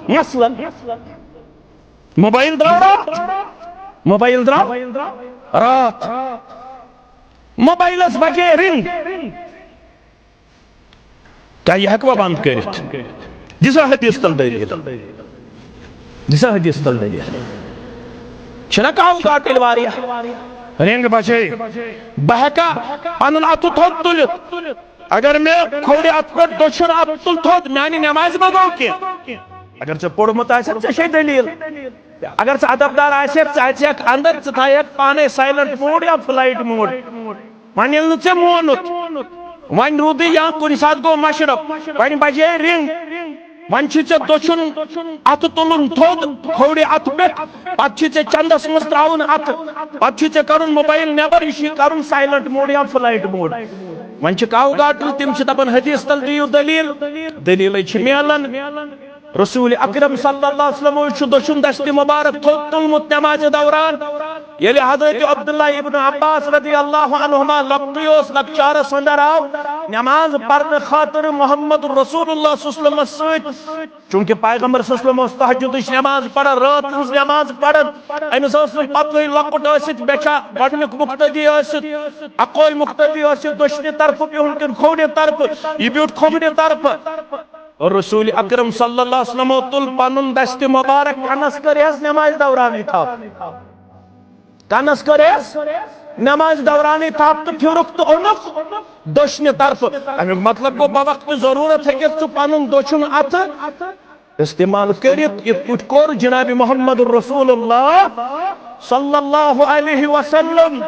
مثلا موبائل درا رات موبائل بغیر رنگ کیا یہ ہکوا بند کرت دسا حدیث تل دلیل چھنا کہو کاٹل واریا رنگ بچے بہکا پنن اتو تھوت تلت اگر میں کھوڑی ات پر دشن ات تل تھوت میانی نماز ما گو کی اگر ژے پوڑمت آسہ ژے چھے دلیل اگر ژے ادبدار آسہ ژے اندر ژے تھایک پانے سائلنٹ موڈ یا فلائٹ موڈ وۄنۍ ییٚلہِ نہٕ ژےٚ مونُت وۄنۍ روٗدٕے یا کُنہِ ساتہٕ گوٚو مشرف وۄنۍ بجے رنگ وۄنۍ چھی ژےٚ دٔچھُن اتھٕ تُلُن تھوٚد کھوڑِ اتھٕ پٮ۪ٹھ پتہٕ چھی ژےٚ چندس منٛز ترٛاوُن اتھٕ پتہٕ چھی ژےٚ کرُن موبایل نٮ۪بر یہِ چھی کرُن سایلنٹ موڈ یا فلائٹ موڈ وۄنۍ چھِ کاو گاٹل تِم چھِ دپان حدیث تل دِیِو دلیل دلیلے چھِ میلان رسول اکرم صلی اللہ علیہ وسلم چھُ دٔچھُن دستی مبارک تھوٚد تُلمُت نمازِ دوران ییٚلہِ حضرت عبداللہ ابن عباس رضی اللہ عنہما لۄکٹُے اوس لۄکچارس اندر آو نماز پرنہٕ خاطر محمد رسول اللہ صلی اللہ علیہ وسلم سۭتۍ چونکہ پیغمبر صلی اللہ علیہ وسلم اوس تہجدٕچ نماز پران رات ہٕنٛز نماز پران أمِس ٲس نہٕ پتہٕے لۄکُٹ ٲسِتھ مےٚ چھا گۄڈنیُک مُقتدی ٲسِتھ اکوے مُقتدی ٲسِتھ دٔچھنہِ طرفہٕ بِہُن کِنہٕ کھوورِ طرفہٕ یہِ بیوٗٹھ کھوورِ طرفہٕ اور رسول اکرم صلی اللہ علیہ وسلم تل پنن دست مبارک کنس کرس نماز دورانی تھپ کنس کرس نماز دورانی تھپ تو پھرک تو اونک دشنہِ طرفہٕ امیُک مطلب گوٚو بوقت ضروٗرت ہیٚککھ ژٕ پنُن دٔچھُن اتھٕ استعمال کٔرِتھ یِتھ پٲٹھۍ کوٚر جناب محمد رسول اللہ صلی اللہ علیہ وسلم